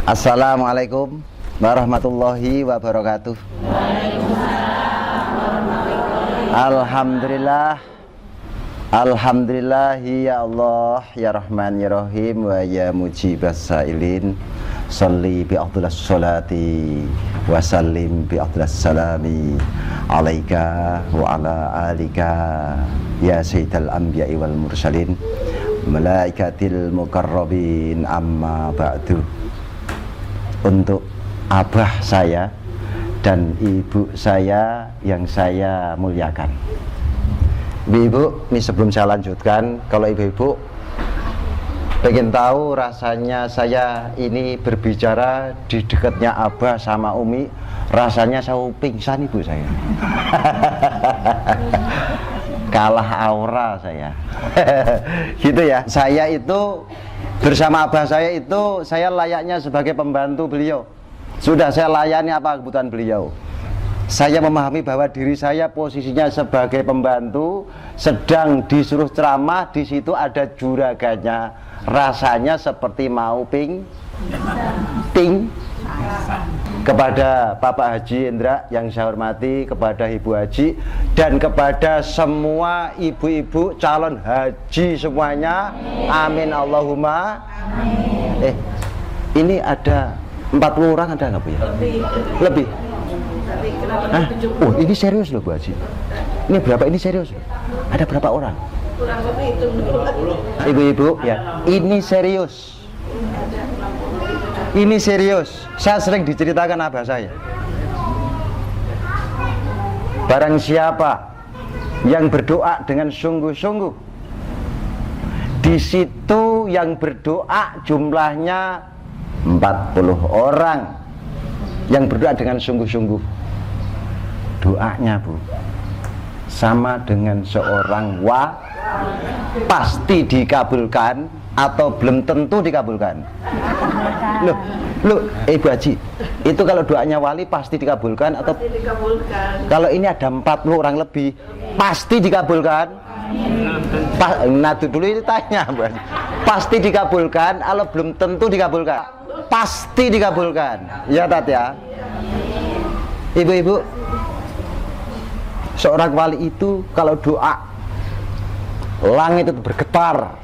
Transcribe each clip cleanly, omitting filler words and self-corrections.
Assalamualaikum warahmatullahi wabarakatuh. Alhamdulillah, alhamdulillahi ya Allah ya Rahman ya Rahim wa ya mujibas sailin. Salli bi afdalas salati wa sallim bi afdalas salami alaika wa ala alika ya sayyidal anbiya'i wal mursalin malaikatil mukarrabin amma ba'du. Untuk abah saya dan ibu saya yang saya muliakan, ibu-ibu, ini sebelum saya lanjutkan, kalau ibu-ibu pengen tahu rasanya saya ini berbicara di dekatnya abah sama umi, rasanya saya pingsan ibu saya. Kalah aura saya. Gitu ya. Saya itu bersama abah saya itu saya layaknya sebagai pembantu beliau. Sudah saya layani apa kebutuhan beliau. Saya memahami bahwa diri saya posisinya sebagai pembantu, sedang disuruh ceramah, di situ ada juraganya. Rasanya seperti mau ting kepada Bapak Haji Indra yang saya hormati, kepada Ibu Haji, dan kepada semua ibu-ibu calon haji semuanya. Amin Allahumma. Ini ada 40 orang, ada nggak Bu ya? Lebih. Hah? Oh, ini serius loh Bu Haji. Ini berapa? Ini serius. Ada berapa orang? Kurang lebih itu. Ibu-ibu ya, ini serius. Ini serius. Saya sering diceritakan abah saya. Barang siapa yang berdoa dengan sungguh-sungguh, di situ yang berdoa jumlahnya 40 orang yang berdoa dengan sungguh-sungguh. Doanya Bu sama dengan seorang pasti dikabulkan atau belum tentu dikabulkan. Loh, Ibu Haji, itu kalau doanya wali pasti dikabulkan atau Pasti dikabulkan. kalau ini ada 40 orang lebih pasti dikabulkan? Nah dulu itu tanya Bu Haji. Pasti dikabulkan atau belum tentu dikabulkan? Pasti dikabulkan. Ya Tat ya. Ibu-ibu, seorang wali itu kalau doa langit itu bergetar.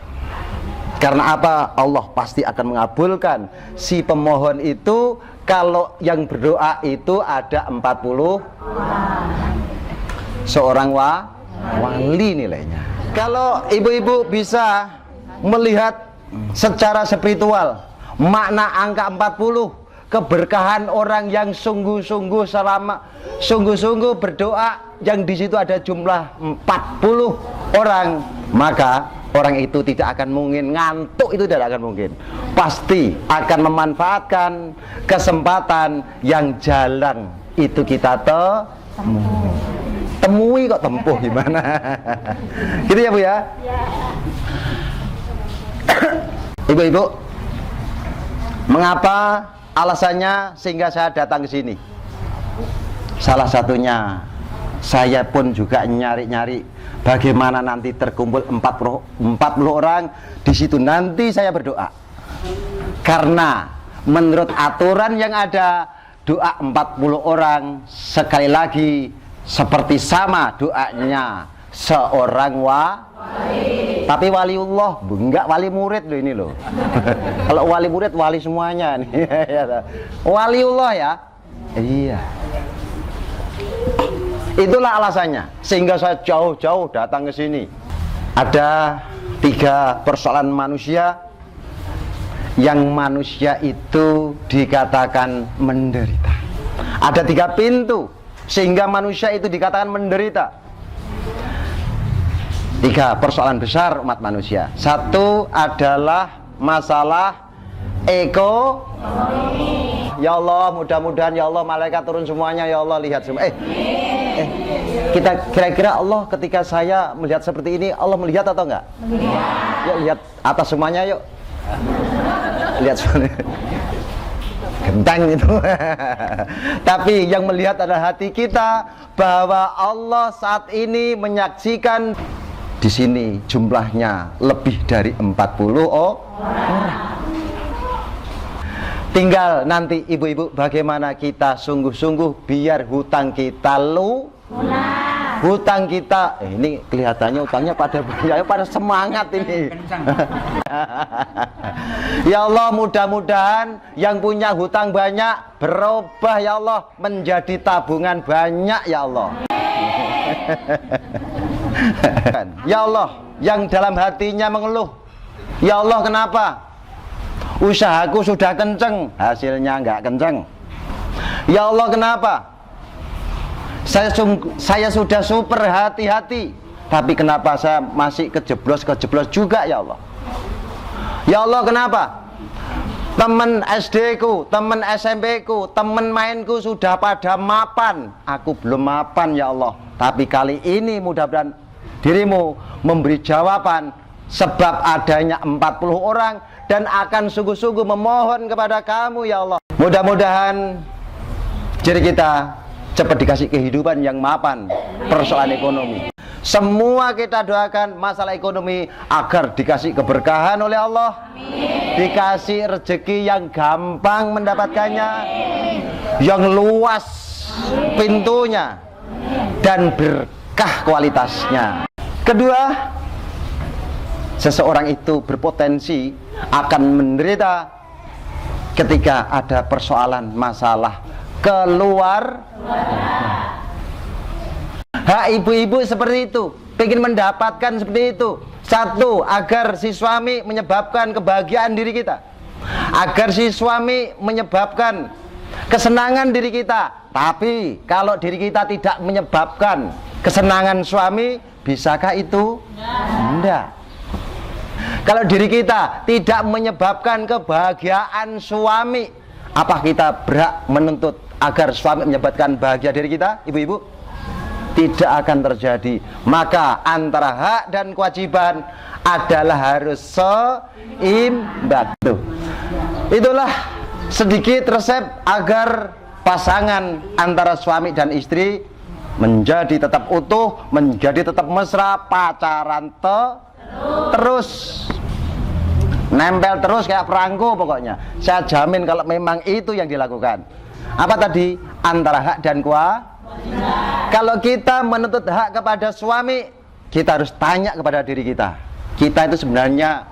Karena apa? Allah pasti akan mengabulkan. Si pemohon itu kalau yang berdoa itu ada 40 seorang wali nilainya. Kalau ibu-ibu bisa melihat secara spiritual makna angka 40, keberkahan orang yang sungguh-sungguh sungguh-sungguh berdoa, yang di situ ada jumlah 40 orang, maka orang itu tidak akan mungkin ngantuk, itu tidak akan mungkin. Pasti akan memanfaatkan kesempatan yang jalan itu kita temui kok tempuh gimana. Gitu ya Bu ya? Ibu-ibu, mengapa alasannya sehingga saya datang ke sini? Salah satunya saya pun juga nyari-nyari bagaimana nanti terkumpul 40 orang di situ nanti saya berdoa. Karena menurut aturan yang ada, doa 40 orang sekali lagi seperti sama doanya seorang wali. Tapi waliullah, enggak wali murid loh ini loh. Kalau wali murid wali semuanya nih. Waliullah ya. Iya. Itulah alasannya sehingga saya jauh-jauh datang ke sini. Ada 3 persoalan manusia yang manusia itu dikatakan menderita. Ada 3 pintu sehingga manusia itu dikatakan menderita. 3 persoalan besar umat manusia. 1 adalah masalah ekonomi. Ya Allah, mudah-mudahan ya Allah malaikat turun semuanya ya Allah, lihat semua. Kita kira-kira Allah ketika saya melihat seperti ini, Allah melihat atau enggak? Melihat. Yuk lihat atas semuanya yuk. Lihat semuanya. Genteng itu. Tapi yang melihat adalah hati kita, bahwa Allah saat ini menyaksikan di sini jumlahnya lebih dari 40 orang. Tinggal nanti ibu-ibu bagaimana kita sungguh-sungguh biar hutang kita lunas. Hutang kita, ini kelihatannya hutangnya pada banyak, pada semangat ini. Ya Allah, mudah-mudahan yang punya hutang banyak berubah ya Allah menjadi tabungan banyak ya Allah. Ya Allah, yang dalam hatinya mengeluh, ya Allah kenapa usahaku sudah kenceng, hasilnya nggak kenceng. Ya Allah kenapa saya sudah super hati-hati, tapi kenapa saya masih kejeblos juga ya Allah. Ya Allah kenapa teman SD ku, teman SMP ku, teman mainku sudah pada mapan, aku belum mapan ya Allah. Tapi kali ini mudah-mudahan dirimu memberi jawaban, sebab adanya 40 orang dan akan sungguh-sungguh memohon kepada kamu ya Allah. Mudah-mudahan diri kita cepat dikasih kehidupan yang mapan, persoalan ekonomi. Semua kita doakan masalah ekonomi agar dikasih keberkahan oleh Allah. Amin. Dikasih rezeki yang gampang mendapatkannya. Amin. Yang luas pintunya dan berkah kualitasnya. Kedua, seseorang itu berpotensi akan menderita ketika ada persoalan masalah keluarga. Hak ibu-ibu seperti itu, ingin mendapatkan seperti itu. Satu, agar si suami menyebabkan kebahagiaan diri kita, agar si suami menyebabkan kesenangan diri kita. Tapi kalau diri kita tidak menyebabkan kesenangan suami, bisakah itu? Tidak. Kalau diri kita tidak menyebabkan kebahagiaan suami, apa kita berhak menuntut agar suami menyebabkan bahagia diri kita, ibu-ibu? Tidak akan terjadi. Maka antara hak dan kewajiban adalah harus seimbang. Itulah sedikit resep agar pasangan antara suami dan istri menjadi tetap utuh, menjadi tetap mesra, pacaran terus, nempel terus kayak perangko pokoknya. Saya jamin kalau memang itu yang dilakukan. Apa tadi? Antara hak dan kewajiban. Kalau kita menuntut hak kepada suami, kita harus tanya kepada diri kita, kita itu sebenarnya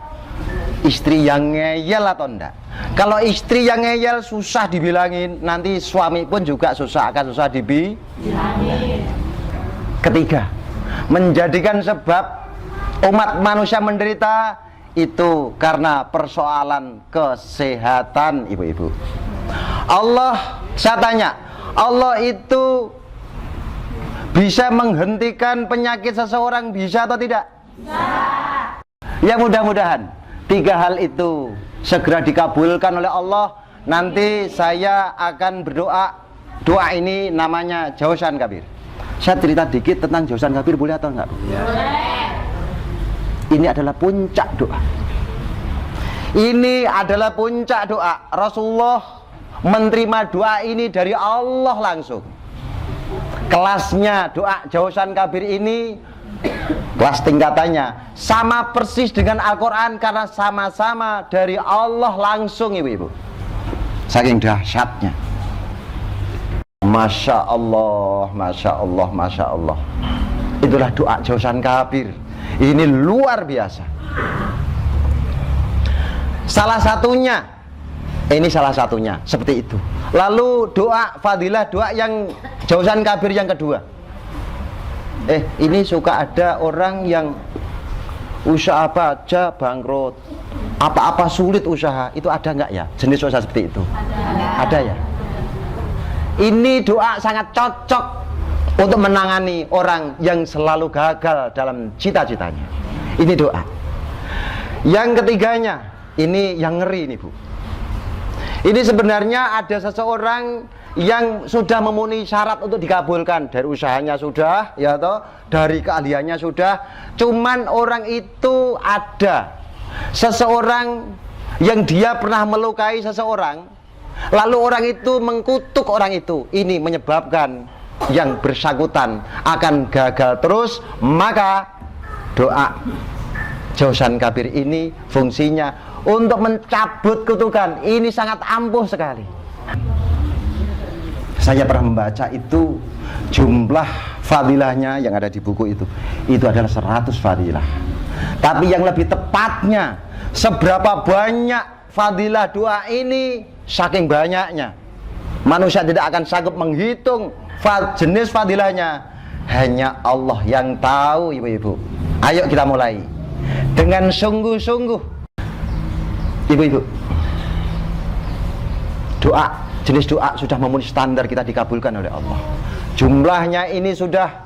istri yang ngeyel atau enggak? Kalau istri yang ngeyel susah dibilangin, nanti suami pun juga akan susah dibilangin. Ketiga, menjadikan sebab umat manusia menderita itu karena persoalan kesehatan, ibu-ibu. Allah, saya tanya, Allah itu bisa menghentikan penyakit seseorang, bisa atau tidak? Bisa. Ya mudah-mudahan 3 hal itu segera dikabulkan oleh Allah. Nanti saya akan berdoa. Doa ini namanya Jausan Kabir. Saya cerita dikit tentang Jausan Kabir, boleh atau enggak? Boleh. Ini adalah puncak doa. Ini adalah puncak doa. Rasulullah menerima doa ini dari Allah langsung. Kelasnya doa Jausan Kabir ini, kelas tingkatannya sama persis dengan Al-Quran, karena sama-sama dari Allah langsung, ibu-ibu. Saking dahsyatnya. Masya Allah, Masya Allah, Masya Allah. Itulah doa Jausan Kabir. Ini luar biasa. Salah satunya, ini salah satunya seperti itu. Lalu doa fadilah, doa yang Jausan Kabir yang kedua. Ini suka ada orang yang usaha apa aja bangkrut, apa-apa sulit usaha, itu ada nggak ya jenis usaha seperti itu? Ada ya. Ini doa sangat cocok untuk menangani orang yang selalu gagal dalam cita-citanya. Ini doa. Yang ketiganya, ini yang ngeri nih Bu. Ini sebenarnya ada seseorang yang sudah memenuhi syarat untuk dikabulkan. Dari usahanya sudah, ya toh, dari keahliannya sudah. Cuman orang itu ada seseorang yang dia pernah melukai seseorang, lalu orang itu mengkutuk orang itu. Ini menyebabkan yang bersangkutan akan gagal terus. Maka doa Jausan kabir ini fungsinya untuk mencabut kutukan. Ini sangat ampuh sekali. Saya pernah membaca itu jumlah fadilahnya yang ada di buku itu adalah 100 fadilah. Tapi yang lebih tepatnya, seberapa banyak fadilah doa ini, saking banyaknya manusia tidak akan sanggup menghitung jenis fadilahnya. Hanya Allah yang tahu, ibu-ibu. Ayo kita mulai dengan sungguh-sungguh, ibu-ibu. Jenis doa sudah memenuhi standar kita dikabulkan oleh Allah. Jumlahnya ini sudah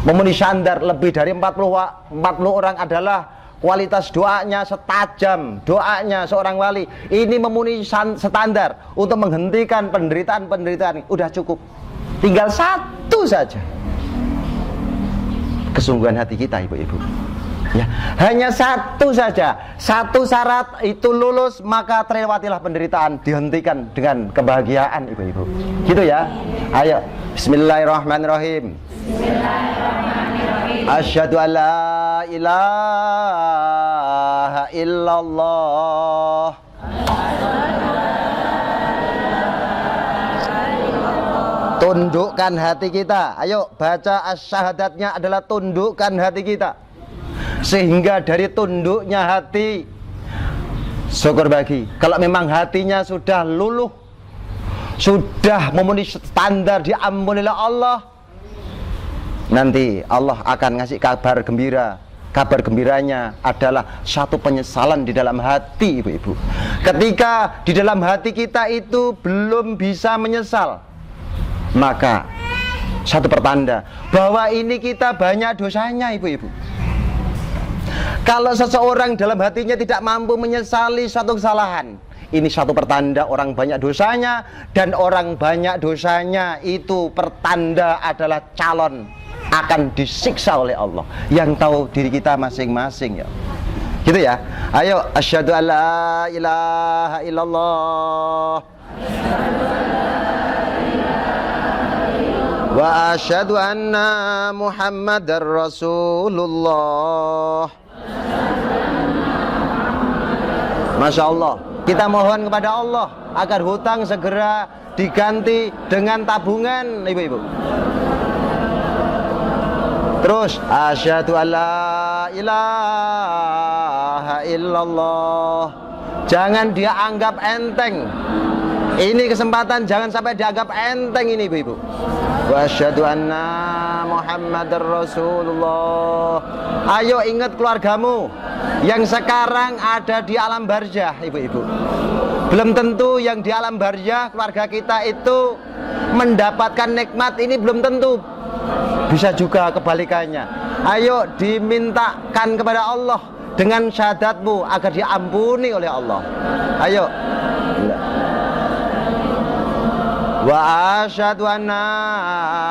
memenuhi standar. Lebih dari 40 orang adalah kualitas doanya setajam doanya seorang wali. Ini memenuhi standar untuk menghentikan penderitaan-penderitaan. Udah cukup. Tinggal satu saja, kesungguhan hati kita, ibu-ibu. Ya, hanya satu saja. Satu syarat itu lulus, maka terlewatilah penderitaan, dihentikan dengan kebahagiaan, ibu-ibu. Gitu ya. Ayo, bismillahirrahmanirrahim. Asyhadu an la ilaha illallah. Tundukkan hati kita. Ayo baca asyhadatnya adalah tundukkan hati kita. Sehingga dari tunduknya hati, syukur bagi. Kalau memang hatinya sudah luluh, sudah memenuhi standar diampuni oleh Allah, nanti Allah akan ngasih kabar gembira. Kabar gembiranya adalah satu penyesalan di dalam hati, ibu-ibu. Ketika di dalam hati kita itu belum bisa menyesal, maka satu pertanda bahwa ini kita banyak dosanya, ibu-ibu. Kalau seseorang dalam hatinya tidak mampu menyesali suatu kesalahan, ini satu pertanda orang banyak dosanya. Dan orang banyak dosanya itu pertanda adalah calon akan disiksa oleh Allah. Yang tahu diri kita masing-masing, ya. Gitu ya. Ayo, asyhadu an la ilaha illallah wa asyhadu anna Muhammadar Rasulullah. Masya Allah, kita mohon kepada Allah agar hutang segera diganti dengan tabungan, ibu-ibu. Terus, asyhadu an la ilaha illallah. Jangan dia anggap enteng. Ini kesempatan jangan sampai dianggap enteng ini, ibu-ibu. Wa asyhadu anna Muhammadar Rasulullah. Ayo ingat keluargamu yang sekarang ada di alam barzah, ibu-ibu. Belum tentu yang di alam barzah keluarga kita itu mendapatkan nikmat ini, belum tentu. Bisa juga kebalikannya. Ayo dimintakan kepada Allah dengan syahadatmu agar diampuni oleh Allah. Ayo. Wa asyhadu anna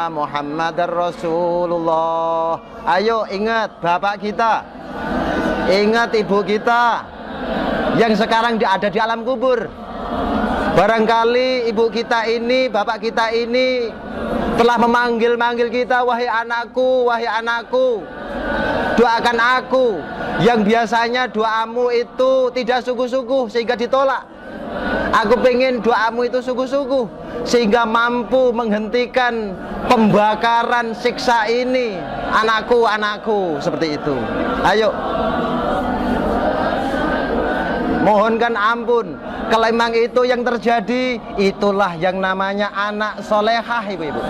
Muhammadar Rasulullah. Ayo ingat bapak kita, ingat ibu kita yang sekarang ada di alam kubur. Barangkali ibu kita ini, bapak kita ini telah memanggil-manggil kita, wahai anakku, doakan aku. Yang biasanya doamu itu tidak sungguh-sungguh sehingga ditolak. Aku pengen doamu itu sungguh-sungguh sehingga mampu menghentikan pembakaran siksa ini. Anakku, seperti itu. Ayo, mohonkan ampun. Kalau memang itu yang terjadi, itulah yang namanya anak solehah, ibu-ibu.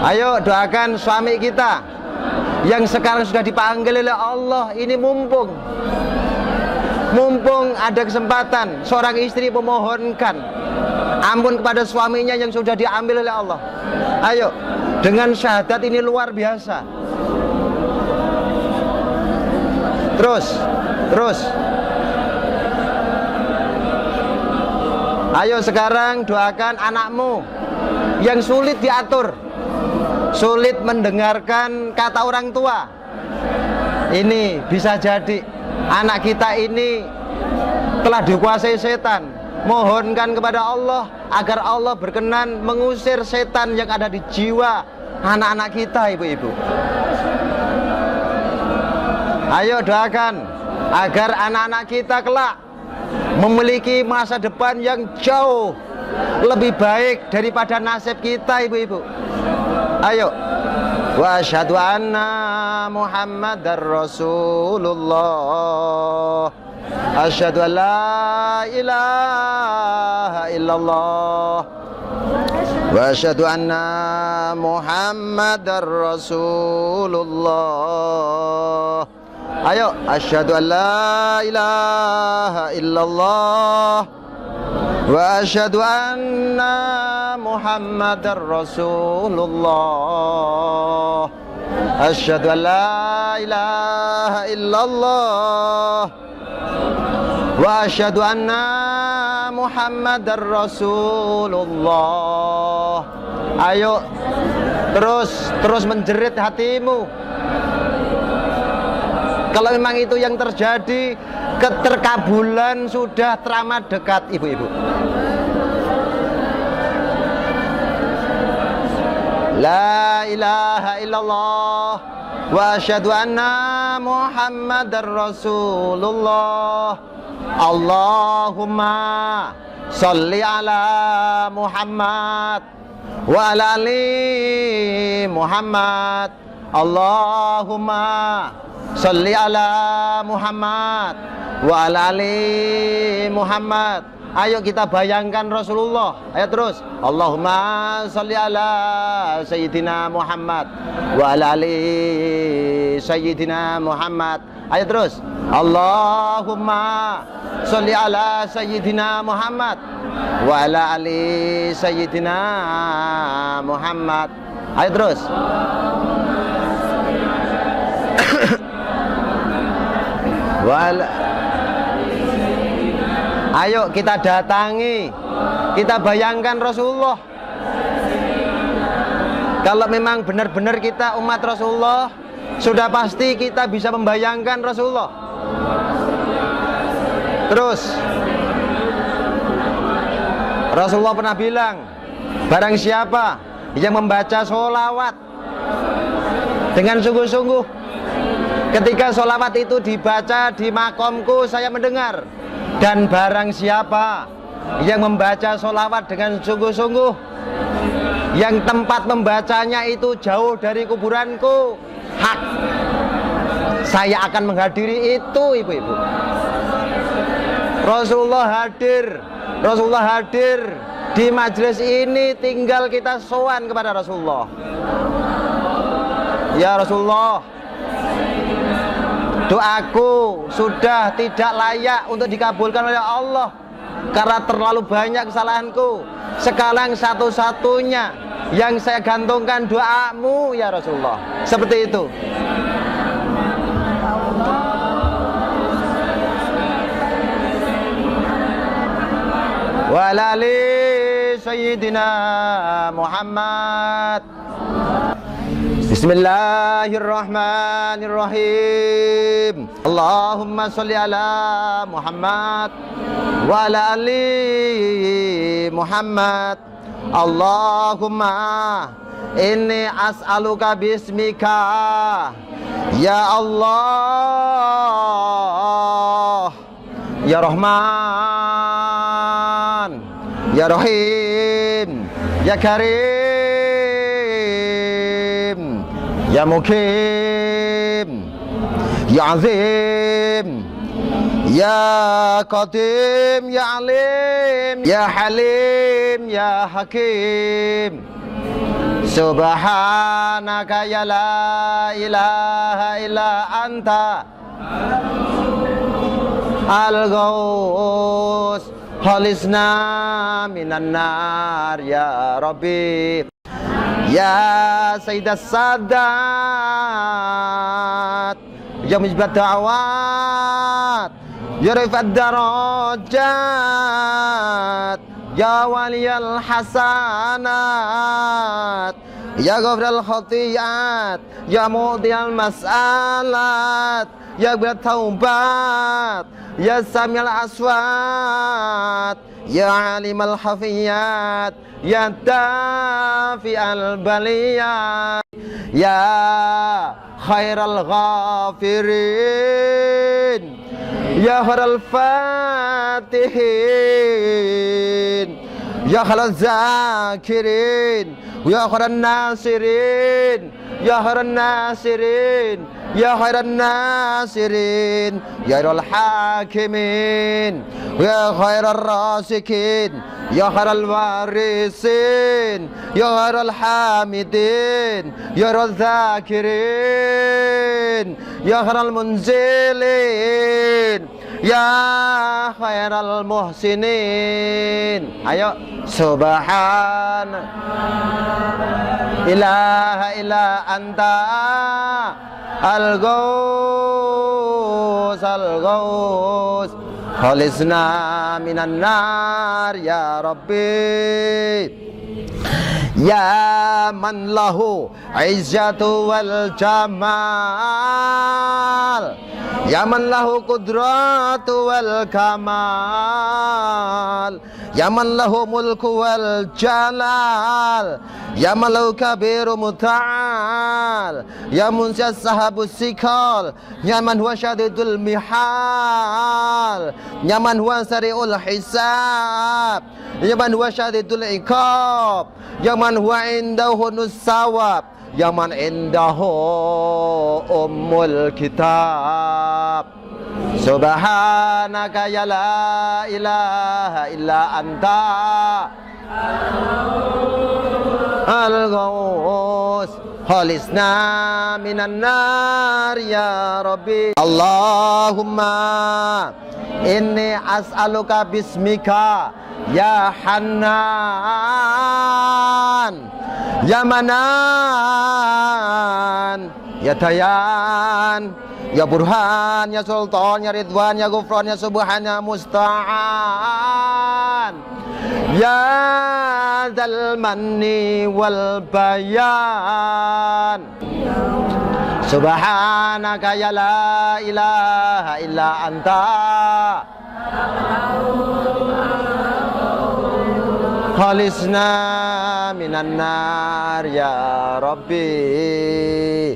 Ayo doakan suami kita yang sekarang sudah dipanggil oleh Allah. Ini mumpung ada kesempatan seorang istri memohonkan ampun kepada suaminya yang sudah diambil oleh Allah. Ayo, dengan syahadat ini luar biasa. Terus ayo sekarang doakan anakmu yang sulit diatur, sulit mendengarkan kata orang tua. Ini bisa jadi anak kita ini telah dikuasai setan. Mohonkan kepada Allah agar Allah berkenan mengusir setan yang ada di jiwa anak-anak kita, ibu-ibu. Ayo doakan agar anak-anak kita kelak memiliki masa depan yang jauh lebih baik daripada nasib kita, ibu-ibu. Ayo. Wa asyhadu anna Muhammadar Rasulullah. Asyhadu an la ilaha illallah. Wa asyhadu anna Muhammadar Rasulullah. Ayo, asyhadu an la ilaha illallah. Wa asyhadu anna Muhammadar Rasulullah. Asyhadu an la ilaha illallah. Wa asyhadu anna Muhammadar Rasulullah. Ayo, terus menjerit hatimu. Kalau memang itu yang terjadi, keterkabulan sudah teramat dekat, ibu-ibu. La ilaha illallah wa asyhadu anna Muhammadar Rasulullah. Allahumma sholli ala Muhammad wa ala ali Muhammad. Allahumma sholli ala Muhammad wa ala ali Muhammad. Ayo kita bayangkan Rasulullah. Ayo terus. Allahumma sholli ala Sayyidina Muhammad wa ala ali Sayyidina Muhammad. Ayo terus. Allahumma sholli ala Sayyidina Muhammad wa ala ali Sayyidina Muhammad. Ayo terus. Ayo kita datangi, kita bayangkan Rasulullah. Kalau memang benar-benar kita umat Rasulullah, sudah pasti kita bisa membayangkan Rasulullah. Terus Rasulullah pernah bilang, barang siapa yang membaca sholawat dengan sungguh-sungguh, ketika sholawat itu dibaca di makomku, saya mendengar. Dan barang siapa yang membaca sholawat dengan sungguh-sungguh, yang tempat membacanya itu jauh dari kuburanku, hak, saya akan menghadiri itu, ibu-ibu. Rasulullah hadir di majelis ini, tinggal kita sowan kepada Rasulullah. Ya Rasulullah, doaku sudah tidak layak untuk dikabulkan oleh Allah karena terlalu banyak kesalahanku. Sekarang satu-satunya yang saya gantungkan doamu ya Rasulullah. Seperti itu. Wa ali Sayyidina Muhammad. Bismillahirrahmanirrahim. Allahumma sholli ala Muhammad wa ala ali Muhammad. Allahumma inni as'aluka bismika ya Allah, ya Rahman, ya Rahim, ya Karim, ya Mukim, ya Azim, ya Qadim, ya Alim, ya Halim, ya Hakim. Subhanaka ya la ilaha illa anta al-Ghaus khalisna minan nar ya Rabbi. Ya Sayyidas Sadat, ya Mujibad Da'awat, ya Rifat Darajat, ya Waliyal Hasanat, ya Ghafral Khatiyat, ya Mu'tiyal Mas'alat, ya Ghafral Taubat, ya Sami'al Aswat, ya Alimal Hafiyat, ya Dafi'al Baliyat, ya khairal ghafirin, ya khairal fatihin, ya khairal zakirin, ya khairan nasirin, ya khairan nasirin, ya khairan nasirin, ya khairal hakimin, ya khairal rasikin, ya khairal warisin, ya khairal hamidin, ya khairal zakirin, ya khairal munzilin, ya khairal muhsinin. Ayo, subhana ilaha illa anta al-ghaus al-ghaus khalisna minan nar ya Rabbi, ya man lahu izzatu wal jamal, ya man lahu qudratu wal kamal, ya man lahu mulku wal jalal, ya man lahu kabiru muta'al, ya munsiyas sahabus sikal, ya man huwa syadidul mihal, ya man huwa sari'ul hisab, ya man huwa syadidul iqab, ya man huwa indahu nusawab, ya man indahu ummul kitab. Subhanaka ya la ilaha illa anta al-ghaus khalisna minan nar ya Rabbi. Allahumma inni as'aluka bismika ya Hannan, ya Manan, ya Dayan, ya Burhan, ya Sultan, ya Ridwan, ya Ghufran, ya Subhan, ya Musta'an, ya Dzal Manni wal Bayan. Subhanaka ya la ilaha illa anta khalisna minan nar ya Rabbi,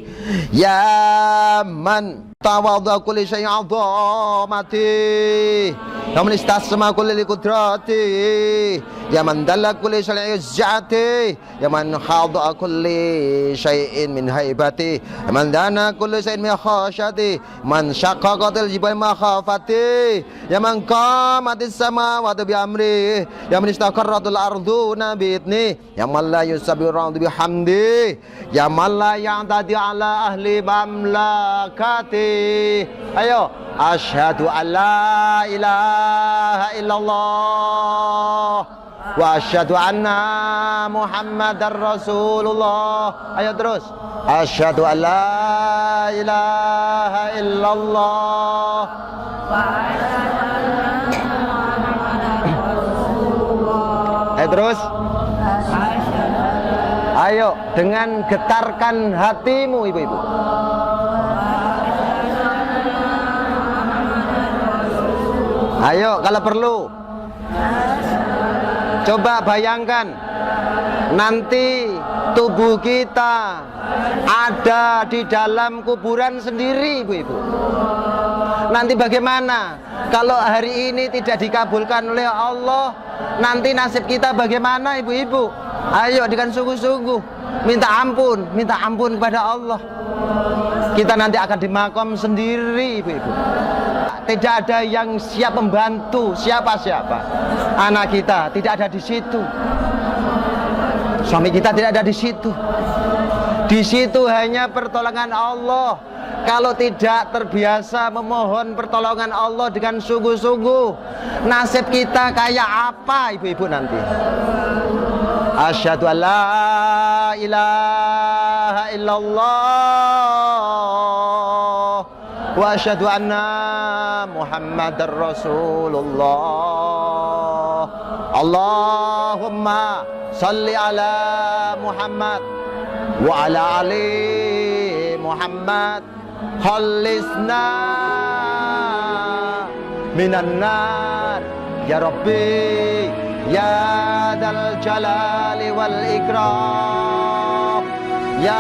ya man tawadha kulli syai'in 'azamati, ya man istasma kulli liqudrati, ya man dalla kulli syai'in izzati, ya man khada kulli syai'in min haibati, ya man dana kulli syai'in min khasyati, man syaqqaqatil jibal makhafati, ya man qamatis samawati bi amri, ya man istaqarratul ardu nabitni, ya man la yusabbihu bihamdi, ya man la ya'tadi ala ahli mamlakati. Ayo, asyhadu an la ilaha illallah wa asyhadu anna Muhammadar Rasulullah. Ayo terus, asyhadu an la ilaha illallah wa asyhadu anna Muhammadar Rasulullah. Ayo terus, ayo dengan getarkan hatimu ibu-ibu. Ayo kalau perlu, coba bayangkan nanti tubuh kita ada di dalam kuburan sendiri ibu-ibu. Nanti bagaimana kalau hari ini tidak dikabulkan oleh Allah? Nanti nasib kita bagaimana ibu-ibu? Ayo dengan sungguh-sungguh minta ampun kepada Allah. Kita nanti akan dimakom sendiri ibu-ibu. Tidak ada yang siap membantu siapa-siapa. Anak kita tidak ada di situ, suami kita tidak ada di situ. Di situ hanya pertolongan Allah. Kalau tidak terbiasa memohon pertolongan Allah dengan sungguh-sungguh, nasib kita kayak apa ibu-ibu nanti? Asyhadu an la ilaha illallah wa asyhadu anna Muhammadar Rasulullah. Allahumma salli ala Muhammad wa ala ali Muhammad, khalisna minan nar ya Rabbi, ya Dzal Jalali wal Ikram, ya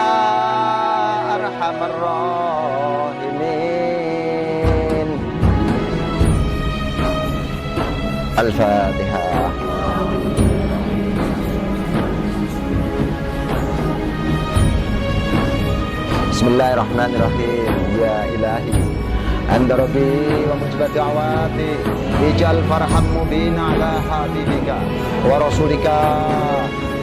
arhamar rahimin. Al-Fatihah. Bismillahirrahmanirrahim. Ya ilahi anta rabbi wa mujibati da'wati ij'al farham mubin ala habibika wa rasulika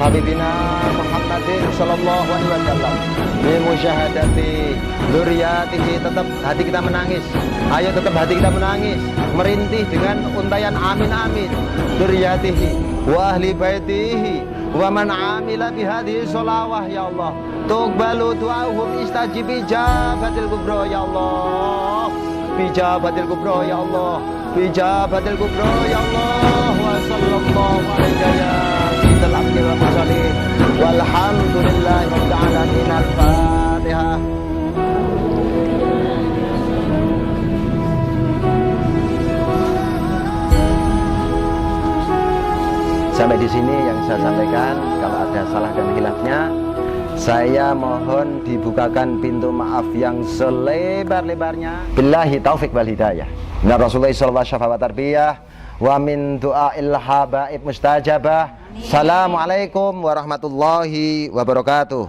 habibina Muhammadin sallallahu alaihi wasallam bi musyahadati dzurriyyatihi. Tetap hati kita menangis, ayo tetap hati kita menangis, merintih dengan untayan amin amin. Dzurriyyatihi wa ahli baitihi wa man amila bihadhihi sholawah ya Allah. Tuqbalu du'ahum istajib ijabatil kubra ya Allah. Bijabatil kubra ya Allah. Bijabatil kubra ya Allah. Wa sallallahu alaihi ya sayyidil abdi wal mursalin. Walhamdulillahi rabbil alamin. Al-Fatihah. Sampai di sini yang saya sampaikan. Kalau ada salah dan khilafnya, saya mohon dibukakan pintu maaf yang selebar-lebarnya. Billahi taufik wal hidayah. Nah Rasulullah sallallahu alaihi wasallam wa min du'ail habaib mustajabah. Assalamualaikum warahmatullahi wabarakatuh.